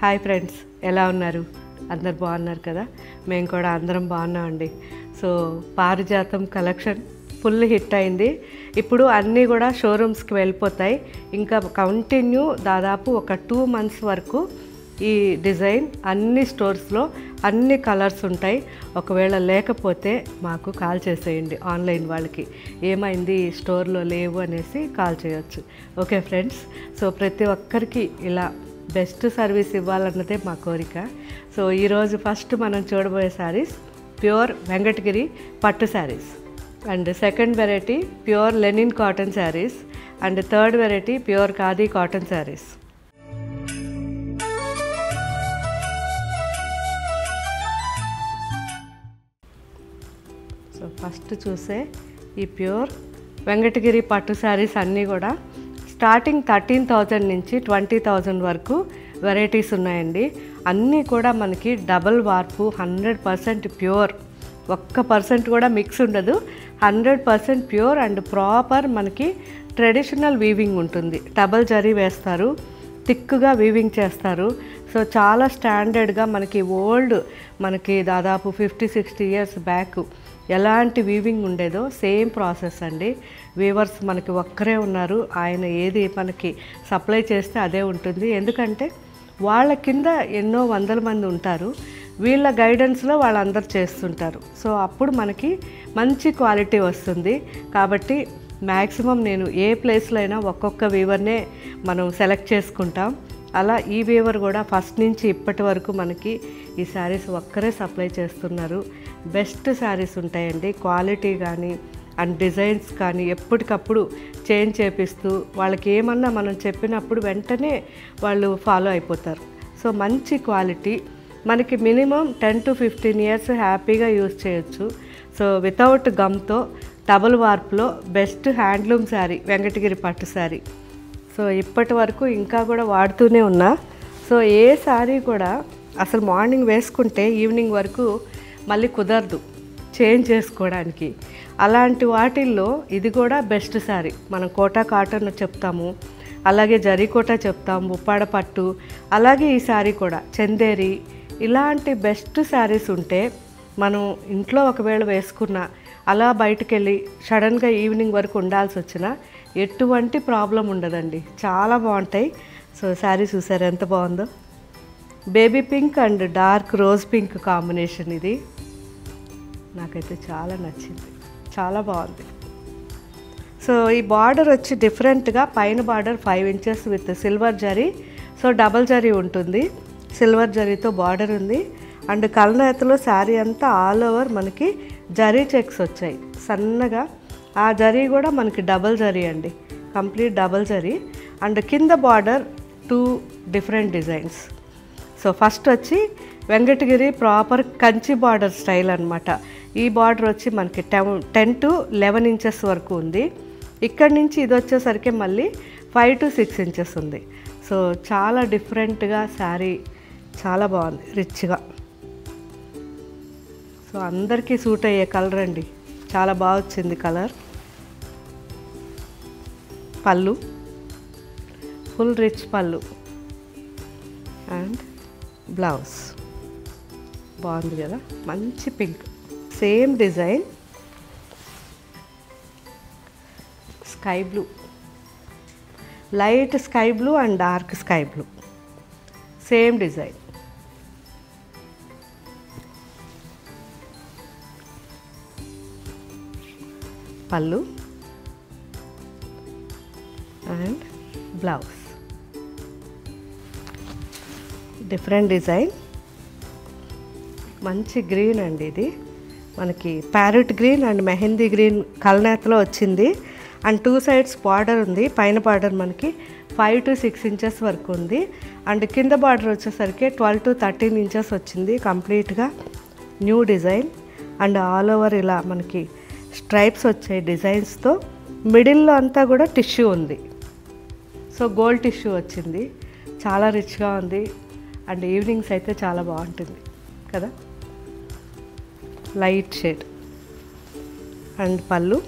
Hi friends, ఎలా ఉన్నారు? అందరు బాగున్నారు కదా? మేము కూడా అందరం బాగున్నామండి. సో పారిజాతం కలెక్షన్ ఫుల్ హిట్ అయింది. ఇప్పుడు అన్నీ కూడా షోరూమ్స్కి వెళ్ళిపోతాయి. ఇంకా కంటిన్యూ దాదాపు ఒక 2 months వరకు ఈ డిజైన్ అన్ని స్టోర్స్లో అన్ని కలర్స్ ఉంటాయి. ఒకవేళ లేకపోతే మాకు కాల్ చేసేయండి, ఆన్లైన్ వాళ్ళకి ఏమైంది స్టోర్లో లేవు అనేసి కాల్ చేయొచ్చు. ఓకే ఫ్రెండ్స్, సో ప్రతి ఒక్కరికి ఇలా బెస్ట్ సర్వీస్ ఇవ్వాలన్నదే మా కోరిక. సో ఈరోజు ఫస్ట్ మనం చూడబోయే శారీస్ ప్యూర్ వెంకటగిరి పట్టు saris, and second variety pure linen cotton saris, and third variety pure khadi cotton saris. So first చూసే ఈ ప్యూర్ వెంకటగిరి పట్టు శారీస్ అన్నీ కూడా స్టార్టింగ్ 13,000 నుంచి 20,000 వరకు వెరైటీస్ ఉన్నాయండి. అన్నీ కూడా మనకి డబల్ వార్పు, 100% ప్యూర్, 1% కూడా మిక్స్ ఉండదు, 100% ప్యూర్ అండ్ ప్రాపర్ మనకి ట్రెడిషనల్ వీవింగ్ ఉంటుంది. డబల్ జరీ వేస్తారు, థిక్గా వీవింగ్ చేస్తారు. సో చాలా స్టాండర్డ్గా మనకి ఓల్డ్, మనకి దాదాపు 50-60 years బ్యాక్ ఎలాంటి వీవింగ్ ఉండేదో సేమ్ ప్రాసెస్ అండి. వీవర్స్ మనకి ఒక్కరే ఉన్నారు, ఆయన ఏది మనకి సప్లై చేస్తే అదే ఉంటుంది. ఎందుకంటే వాళ్ళ కింద ఎన్నో వందల మంది ఉంటారు, వీళ్ళ గైడెన్స్లో వాళ్ళందరూ చేస్తుంటారు. సో అప్పుడు మనకి మంచి క్వాలిటీ వస్తుంది. కాబట్టి మ్యాక్సిమం నేను ఏ ప్లేస్లో అయినా ఒక్కొక్క వీవర్నే మనం సెలెక్ట్ చేసుకుంటాం. అలా ఈ వీవర్ కూడా ఫస్ట్ నుంచి ఇప్పటి వరకు మనకి ఈ శారీస్ ఒక్కరే సప్లై చేస్తున్నారు. బెస్ట్ శారీస్ ఉంటాయండి, క్వాలిటీ కానీ అండ్ డిజైన్స్ కానీ ఎప్పటికప్పుడు చేంజ్ చేపిస్తూ వాళ్ళకి ఏమన్నా మనం చెప్పినప్పుడు వెంటనే వాళ్ళు ఫాలో అయిపోతారు. సో మంచి క్వాలిటీ, మనకి మినిమం 10 to 15 years హ్యాపీగా యూజ్ చేయొచ్చు. సో వితౌట్ గమ్తో డబుల్ వార్ప్లో బెస్ట్ హ్యాండ్లూమ్ శారీ వెంకటగిరి పట్టు శారీ. సో ఇప్పటి వరకు ఇంకా కూడా వాడుతూనే ఉన్నా. సో ఏ శారీ కూడా అసలు మార్నింగ్ వేసుకుంటే ఈవినింగ్ వరకు మళ్ళీ కుదరదు చేంజ్ చేసుకోవడానికి. అలాంటి వాటిల్లో ఇది కూడా బెస్ట్ శారీ. మనం కోటా కాటన్ చెప్తాము, అలాగే జరీ కోటా చెప్తాము, ఉప్పాడ పట్టు, అలాగే ఈ శారీ కూడా చందేరి. ఇలాంటి బెస్ట్ శారీస్ ఉంటే మనం ఇంట్లో ఒకవేళ వేసుకున్నా, అలా బయటకు వెళ్ళి సడన్గా ఈవినింగ్ వరకు ఉండాల్సి వచ్చినా ఎటువంటి ప్రాబ్లం ఉండదండి, చాలా బాగుంటాయి. సో శారీ చూసారు ఎంత బాగుందో, baby pink and dark rose pink combination. ఇది నాకైతే చాలా నచ్చింది, చాలా బాగుంది. సో ఈ బార్డర్ వచ్చి డిఫరెంట్గా పైన border 5 inches with silver zari. So double zari ఉంటుంది, సిల్వర్ జరీతో బార్డర్ ఉంది. అండ్ కల్నేతలో శారీ అంతా ఆల్ ఓవర్ మనకి జరీ చెక్స్ వచ్చాయి సన్నగా. ఆ జరీ కూడా మనకి డబల్ జరీ అండి, కంప్లీట్ డబల్ జరీ. అండ్ కింద border 2 different designs. So first వచ్చి Venkatagiri proper Kanchi border style అనమాట. ఈ బార్డర్ వచ్చి మనకి 10 to 11 inches వరకు ఉంది. ఇక్కడి నుంచి ఇది వచ్చేసరికి మళ్ళీ 5 to 6 inches ఉంది. సో చాలా డిఫరెంట్గా శారీ, చాలా బాగుంది, రిచ్గా. సో అందరికీ సూట్ అయ్యే కలర్ అండి, చాలా బాగా వచ్చింది కలర్. పళ్ళు ఫుల్ రిచ్ పళ్ళు అండ్ బ్లౌజ్ బాగుంది కదా, మంచి pink. Same design sky blue, light sky blue and dark sky blue, same design. పళ్ళు అండ్ బ్లౌజ్ డిఫరెంట్ డిజైన్. మంచి గ్రీన్ అండి, ఇది మనకి parrot green and mehndi green కల్నేతలో వచ్చింది. అండ్ 2 sides బార్డర్ ఉంది. పైన బార్డర్ మనకి 5 to 6 inches వరకు ఉంది. అండ్ కింద బార్డర్ వచ్చేసరికి 12 to 13 inches వచ్చింది. కంప్లీట్గా new design and all over ఇలా మనకి స్ట్రైప్స్ వచ్చాయి డిజైన్స్తో. మిడిల్లో అంతా కూడా టిష్యూ ఉంది. సో గోల్డ్ టిష్యూ వచ్చింది, చాలా రిచ్గా ఉంది. అండ్ ఈవినింగ్స్ అయితే చాలా బాగుంటుంది కదా, లైట్ షేడ్. అండ్ పళ్ళు,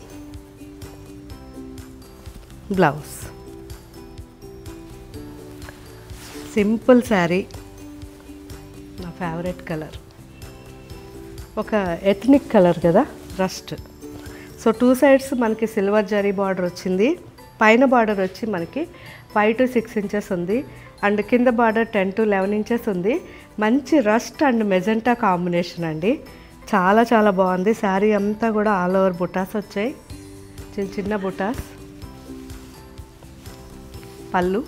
blouse. Simple sari, favourite colour, ఒక ఎథ్నిక్ కలర్ కదా, రస్ట్. సో 2 సైడ్స్ మనకి సిల్వర్ జరీ బార్డర్ వచ్చింది. పైన బార్డర్ వచ్చి మనకి 5 to 6 ఇంచెస్ ఉంది అండ్ కింద బార్డర్ 10 to 11 ఇంచెస్ ఉంది. మంచి రస్ట్ అండ్ మెజెంటా కాంబినేషన్ అండి. చాలా చాలా బాగుంది. శారీ అంతా కూడా ఆల్ ఓవర్ బుటాస్ వచ్చాయి, చిన్న చిన్న బుటాస్. పళ్ళు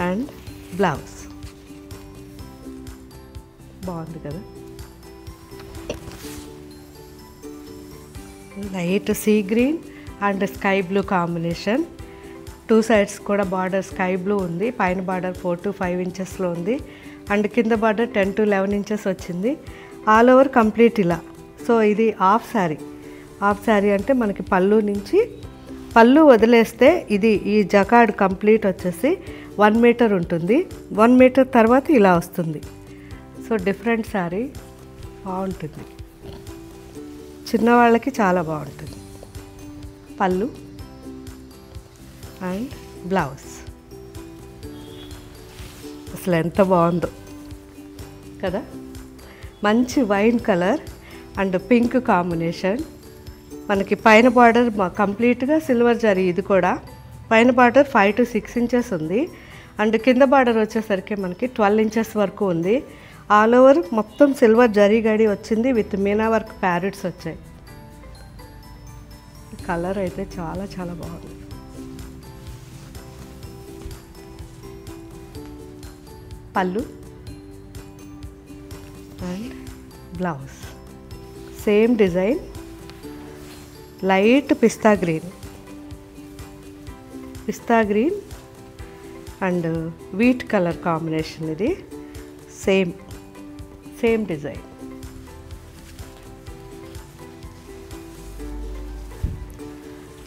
అండ్ బ్లౌజ్ బాగుంది కదా. Light sea green and sky blue combination. 2 sides కూడా బార్డర్ స్కై బ్లూ ఉంది. పైన బార్డర్ 4 to 5 ఇంచెస్లో ఉంది అండ్ కింద బార్డర్ 10 to 11 ఇంచెస్ వచ్చింది. ఆల్ ఓవర్ కంప్లీట్ ఇలా. సో ఇది హాఫ్ శారీ. హాఫ్ శారీ అంటే మనకి పళ్ళు నుంచి, పళ్ళు వదిలేస్తే ఇది ఈ జకాడ్ కంప్లీట్ వచ్చేసి 1 మీటర్ ఉంటుంది. 1 మీటర్ తర్వాత ఇలా వస్తుంది. సో డిఫరెంట్ శారీ, బాగుంటుంది, చిన్నవాళ్ళకి చాలా బాగుంటుంది. పళ్ళు అండ్ బ్లౌజ్ అసలు ఎంత బాగుందో కదా. మంచి wine colour and pink combination. మనకి పైన బార్డర్ కంప్లీట్గా సిల్వర్ జరీ, ఇది కూడా పైన బార్డర్ 5 to 6 ఇంచెస్ ఉంది అండ్ కింద బార్డర్ వచ్చేసరికి మనకి 12 ఇంచెస్ వరకు ఉంది. ఆల్ ఓవర్ మొత్తం సిల్వర్ జరీ గడి వచ్చింది విత్ మీనా వర్క్ ప్యారెట్స్ వచ్చాయి. కలర్ అయితే చాలా చాలా బాగుంది. పళ్ళు and blouse same design, light pista green and wheat colour combination. ఇది సేమ్ డిజైన్.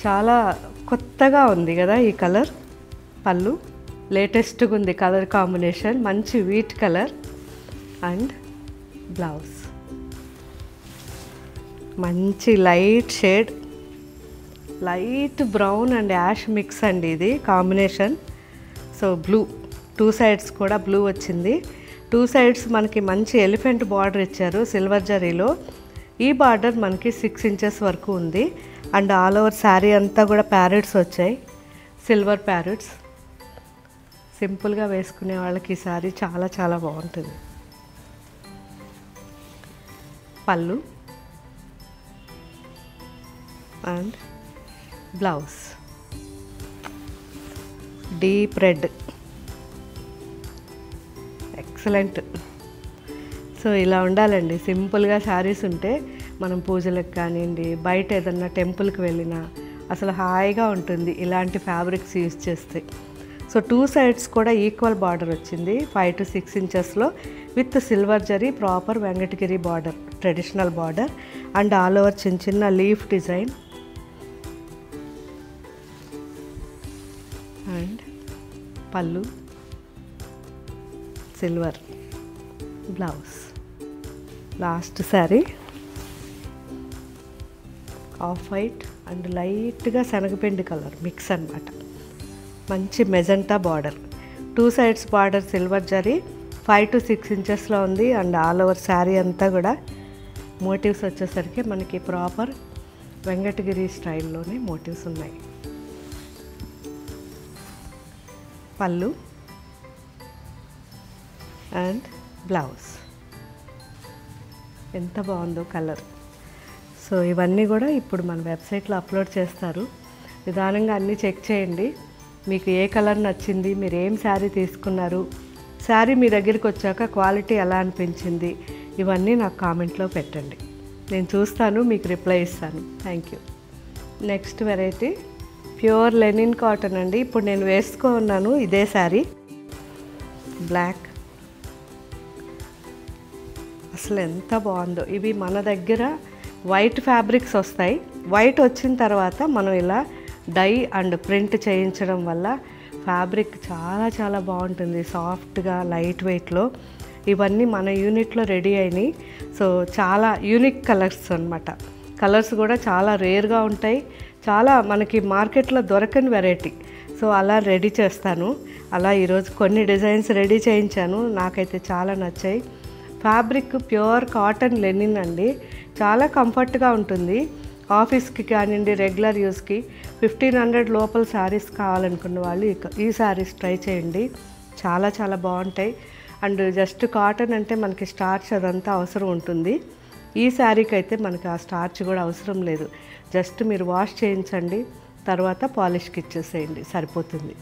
చాలా కొత్తగా ఉంది కదా ఈ కలర్. పళ్ళు లేటెస్ట్గా ఉంది కలర్ కాంబినేషన్, మంచి వీట్ కలర్ అండ్ బ్లౌజ్ మంచి light shade, light brown and ash mix అండి ఇది కాంబినేషన్. సో బ్లూ, 2 సైడ్స్ కూడా బ్లూ వచ్చింది. 2 సైడ్స్ మనకి మంచి ఎలిఫెంట్ బార్డర్ ఇచ్చారు సిల్వర్ జరీలో. ఈ బార్డర్ మనకి 6 ఇంచెస్ వరకు ఉంది అండ్ ఆల్ ఓవర్ శారీ అంతా కూడా ప్యారెట్స్ వచ్చాయి, సిల్వర్ ప్యారెట్స్. సింపుల్గా వేసుకునే వాళ్ళకి ఈ శారీ చాలా చాలా బాగుంటుంది. పళ్ళు and blouse deep red, excellent. So ఇలా ఉండాలండి సింపుల్గా శారీస్ ఉంటే. మనం పూజలకు కానివ్వండి, బయట ఏదన్నా టెంపుల్కి వెళ్ళినా అసలు హాయిగా ఉంటుంది ఇలాంటి ఫ్యాబ్రిక్స్ యూజ్ చేస్తే. సో 2 సైడ్స్ కూడా ఈక్వల్ బార్డర్ వచ్చింది 5 to 6 ఇంచెస్లో విత్ సిల్వర్ జరీ proper Venkatagiri border, traditional border and all over చిన్న చిన్న లీఫ్ డిజైన్ అండ్ పళ్ళు silver blouse. Last sari off white and లైట్గా శనగపిండి కలర్ మిక్స్ అన్నమాట. మంచి magenta border, 2 sides border silver జరీ 5 to 6 ఇంచెస్లో ఉంది అండ్ ఆల్ ఓవర్ శారీ అంతా కూడా మోటివ్స్ వచ్చేసరికి మనకి ప్రాపర్ వెంకటగిరి స్టైల్లోనే మోటివ్స్ ఉన్నాయి. పళ్ళు అండ్ బ్లౌజ్ ఎంత బాగుందో కలర్. సో ఇవన్నీ కూడా ఇప్పుడు మన వెబ్సైట్లో అప్లోడ్ చేస్తారు. నిదానంగా అన్నీ చెక్ చేయండి. మీకు ఏ కలర్ నచ్చింది, మీరు ఏం శారీ తీసుకున్నారు, శారీ మీ దగ్గరికి వచ్చాక క్వాలిటీ ఎలా అనిపించింది, ఇవన్నీ నాకు కామెంట్లో పెట్టండి. నేను చూస్తాను, మీకు రిప్లై ఇస్తాను. Thank you. Next variety pure linen cotton అండి. ఇప్పుడు నేను వేసుకున్నాను ఇదే శారీ, బ్లాక్. అసలు ఎంత బాగుందో. ఇవి మన దగ్గర వైట్ ఫ్యాబ్రిక్స్ వస్తాయి. వైట్ వచ్చిన తర్వాత మనం ఇలా డై అండ్ ప్రింట్ చేయించడం వల్ల ఫ్యాబ్రిక్ చాలా చాలా బాగుంటుంది, సాఫ్ట్గా లైట్ వెయిట్లో. ఇవన్నీ మన యూనిట్లో రెడీ అయినాయి. సో చాలా యూనిక్ కలర్స్ అన్నమాట. కలర్స్ కూడా చాలా రేర్గా ఉంటాయి, చాలా మనకి మార్కెట్లో దొరకని వెరైటీ. సో అలా రెడీ చేస్తాను. అలా ఈరోజు కొన్ని డిజైన్స్ రెడీ చేయించాను, నాకైతే చాలా నచ్చాయి. ఫ్యాబ్రిక్ ప్యూర్ కాటన్ లెనిన్ అండి, చాలా కంఫర్ట్గా ఉంటుంది. ఆఫీస్కి కానివ్వండి, రెగ్యులర్ యూస్కి 1500 లోపల శారీస్ కావాలనుకున్న వాళ్ళు ఈ శారీస్ ట్రై చేయండి, చాలా చాలా బాగుంటాయి. అండ్ జస్ట్ కాటన్ అంటే మనకి స్టార్చ్ అదంతా అవసరం ఉంటుంది. ఈ శారీకి అయితే మనకి ఆ స్టార్చ్ కూడా అవసరం లేదు, జస్ట్ మీరు వాష్ చేయించండి, తర్వాత పాలిష్కి ఇచ్చేసేయండి, సరిపోతుంది.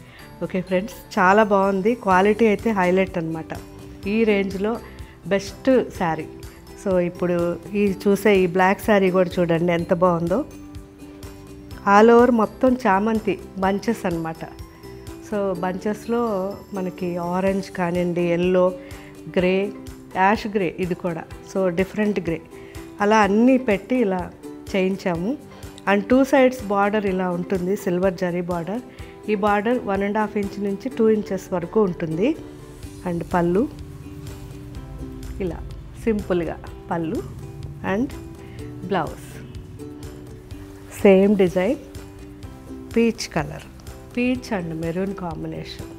ఓకే ఫ్రెండ్స్, చాలా బాగుంది, క్వాలిటీ అయితే హైలైట్ అనమాట. ఈ రేంజ్లో బెస్ట్ శారీ. సో ఇప్పుడు చూసే ఈ బ్లాక్ శారీ కూడా చూడండి ఎంత బాగుందో. ఆల్ ఓవర్ మొత్తం చామంతి బంచెస్ అనమాట. సో బంచెస్లో మనకి ఆరెంజ్ కానివ్వండి, ఎల్లో, గ్రే, యాష్ గ్రే, ఇది కూడా సో డిఫరెంట్ గ్రే, అలా అన్నీ పెట్టి ఇలా చేయించాము. అండ్ 2 సైడ్స్ బార్డర్ ఇలా ఉంటుంది, సిల్వర్ జరీ బార్డర్. ఈ బార్డర్ 1.5 ఇంచ్ నుంచి 2 ఇంచెస్ వరకు ఉంటుంది. అండ్ పళ్ళు ఇలా సింపుల్గా పళ్ళు and blouse same design, peach colour, peach and maroon combination,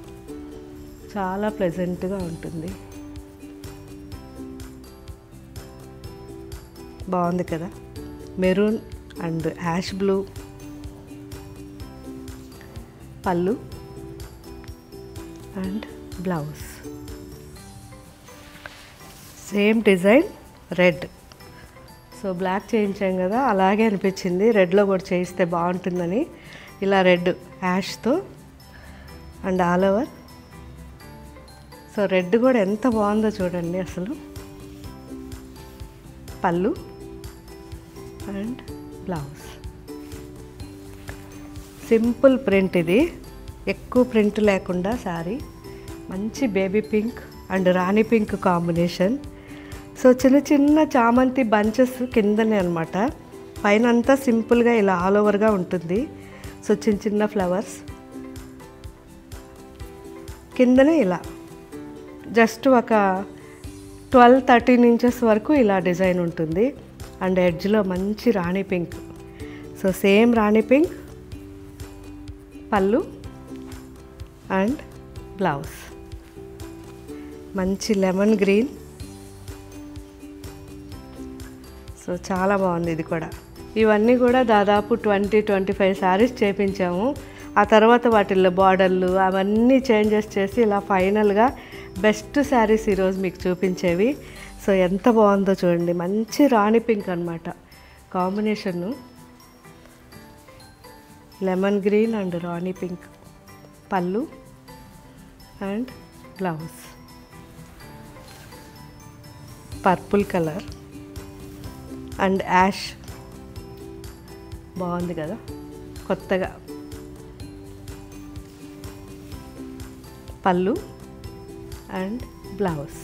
చాలా ప్లెజెంట్గా ఉంటుంది. బాగుంది కదా, మెరూన్ అండ్ యాష్ బ్లూ, పళ్ళు and blouse same design, red. So black చేయించాం కదా, అలాగే అనిపించింది రెడ్లో కూడా చేయిస్తే బాగుంటుందని ఇలా రెడ్ యాష్తో and all over. So red కూడా ఎంత బాగుందో చూడండి అసలు. పళ్ళు అండ్ బ్లౌజ్ సింపుల్ ప్రింట్, ఇది ఎక్కువ ప్రింట్ లేకుండా శారీ, మంచి baby pink and rani pink combination. So చిన్న చిన్న చామంతి బంచెస్ కిందనే అనమాట, పైన అంతా సింపుల్గా ఇలా ఆల్ ఓవర్గా ఉంటుంది. సో చిన్న చిన్న ఫ్లవర్స్ కిందనే ఇలా జస్ట్ ఒక 12-13 ఇంచెస్ వరకు ఇలా డిజైన్ ఉంటుంది. అండ్ ఎడ్జ్లో మంచి రాణి పింక్, సో సేమ్ రాణి పింక్, పళ్ళు అండ్ బ్లౌజ్ మంచి లెమన్ గ్రీన్. సో చాలా బాగుంది ఇది కూడా. ఇవన్నీ కూడా దాదాపు 20-25 శారీస్ చేయించాము. ఆ తర్వాత వాటిల్లో బార్డర్లు అవన్నీ చేంజెస్ చేసి ఇలా ఫైనల్గా బెస్ట్ శారీస్ ఈరోజు మీకు చూపించేవి. సో ఎంత బాగుందో చూడండి, మంచి రాణి పింక్ అనమాట combination, lemon green and rani pink, పళ్ళు and blouse purple colour and ash, బాగుంది కదా కొత్తగా. పళ్ళు and blouse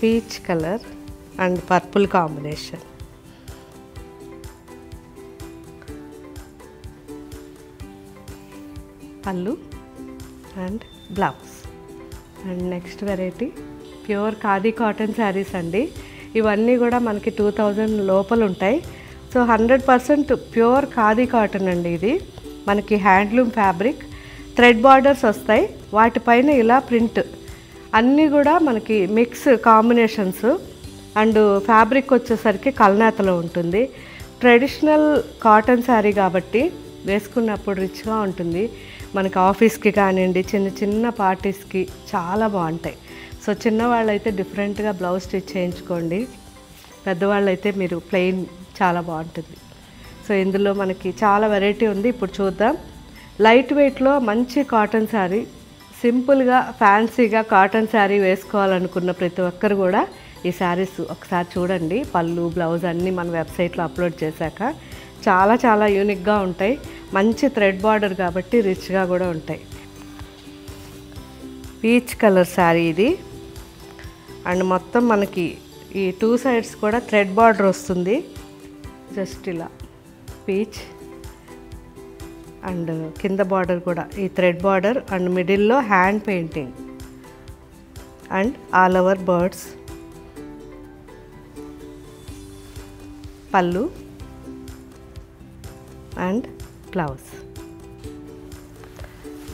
peach colour and purple combination. పళ్ళు and blouse. And next variety pure khadi cotton saris అండి. ఇవన్నీ కూడా మనకి 2000 లోపల ఉంటాయి. సో 100% ప్యూర్ ఖాదీ కాటన్ అండి. ఇది మనకి హ్యాండ్లూమ్ ఫ్యాబ్రిక్, థ్రెడ్ బార్డర్స్ వస్తాయి, వాటిపైన ఇలా ప్రింట్, అన్నీ కూడా మనకి మిక్స్ కాంబినేషన్స్. అండ్ ఫ్యాబ్రిక్ వచ్చేసరికి కల్నేతలో ఉంటుంది. ట్రెడిషనల్ కాటన్ శారీ కాబట్టి వేసుకున్నప్పుడు రిచ్గా ఉంటుంది. మనకి ఆఫీస్కి కానివ్వండి, చిన్న చిన్న పార్టీస్కి చాలా బాగుంటాయి. సో చిన్నవాళ్ళు అయితే డిఫరెంట్గా బ్లౌజ్ స్టిచ్ చేయించుకోండి, పెద్దవాళ్ళు అయితే మీరు ప్లెయిన్, చాలా బాగుంటుంది. సో ఇందులో మనకి చాలా వెరైటీ ఉంది, ఇప్పుడు చూద్దాం. లైట్ వెయిట్లో మంచి కాటన్ శారీ, సింపుల్గా ఫ్యాన్సీగా కాటన్ శారీ వేసుకోవాలనుకున్న ప్రతి ఒక్కరు కూడా ఈ శారీస్ ఒకసారి చూడండి. పళ్ళు బ్లౌజ్ అన్నీ మన వెబ్సైట్లో అప్లోడ్ చేశాక చాలా చాలా యూనిక్గా ఉంటాయి. మంచి థ్రెడ్ బార్డర్ కాబట్టి రిచ్గా కూడా ఉంటాయి. పీచ్ కలర్ శారీ ఇది. అండ్ మొత్తం మనకి ఈ 2 సైడ్స్ కూడా థ్రెడ్ బార్డర్ వస్తుంది. జస్ట్ ఇలా పీచ్ అండ్ కింద బార్డర్ కూడా ఈ థ్రెడ్ బార్డర్ అండ్ మిడిల్లో hand painting and all over birds. పళ్ళు అండ్ బ్లౌజ్.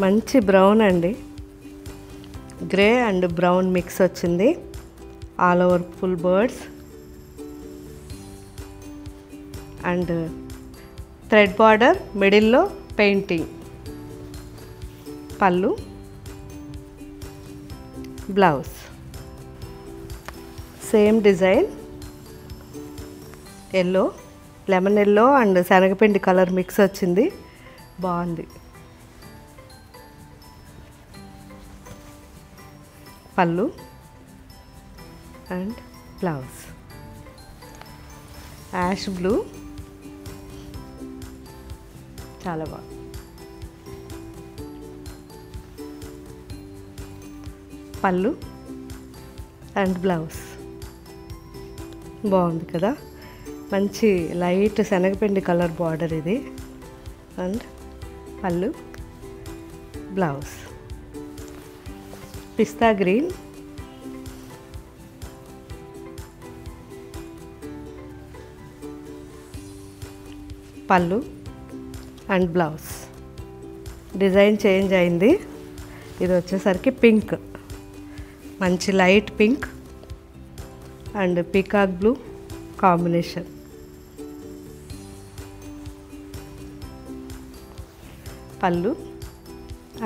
మంచి బ్రౌన్ అండి, గ్రే అండ్ బ్రౌన్ మిక్స్ వచ్చింది. All over full birds and thread border, మిడిల్లో పెయింటింగ్. పళ్ళు, blouse same design, yellow, lemon yellow and శనగపిండి colour mix వచ్చింది, బాగుంది. పళ్ళు అండ్ బ్లౌజ్ యాష్ బ్లూ, చాలా బాగుంది. పళ్ళు అండ్ బ్లౌజ్ బాగుంది కదా, మంచి లైట్ శనగపిండి కలర్ బార్డర్ ఇది. అండ్ పళ్ళు, బ్లౌజ్ పిస్తా గ్రీన్, పళ్ళు అండ్ బ్లౌజ్. డిజైన్ చేంజ్ అయింది, ఇది వచ్చేసరికి పింక్, మంచి light pink and peacock blue combination. పళ్ళు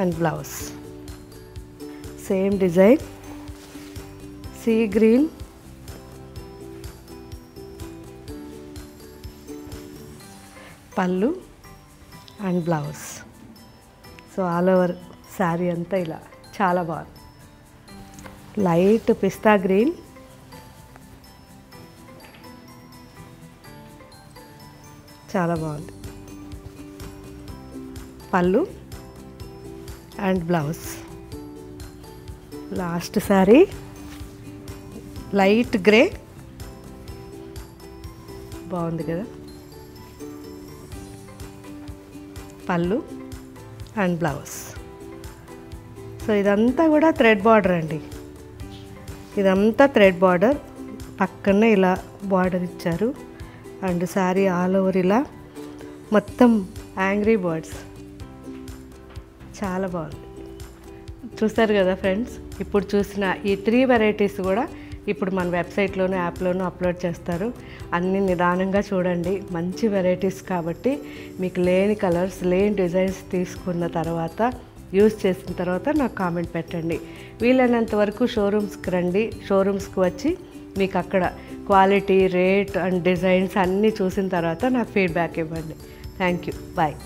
and blouse same design, sea green, పళ్ళు and blouse. So all over sari అంతా ఇలా చాలా బాగుంది. లైట్ పిస్తా గ్రీన్, చాలా బాగుంది. పళ్ళు and blouse. Last sari light grey, బాగుంది కదా. పళ్ళు అండ్ బ్లౌజ్. సో ఇదంతా కూడా థ్రెడ్ బార్డర్ అండి, ఇదంతా థ్రెడ్ బార్డర్, పక్కనే ఇలా బార్డర్ ఇచ్చారు అండ్ శారీ ఆల్ ఓవర్ ఇలా మొత్తం యాంగ్రీ బర్డ్స్, చాలా బాగుంది. చూస్తారు కదా ఫ్రెండ్స్, ఇప్పుడు చూసిన ఈ 3 వెరైటీస్ కూడా ఇప్పుడు మన వెబ్సైట్లోనూ యాప్లోనూ అప్లోడ్ చేస్తారు. అన్నీ నిదానంగా చూడండి, మంచి వెరైటీస్ కాబట్టి మీకు లేని కలర్స్, లేని డిజైన్స్ తీసుకున్న తర్వాత, యూజ్ చేసిన తర్వాత నాకు కామెంట్ పెట్టండి. వీలైనంత వరకు షోరూమ్స్కి రండి, షోరూమ్స్కి వచ్చి మీకు అక్కడ క్వాలిటీ, రేట్ అండ్ డిజైన్స్ అన్నీ చూసిన తర్వాత నాకు ఫీడ్బ్యాక్ ఇవ్వండి. Thank you, bye.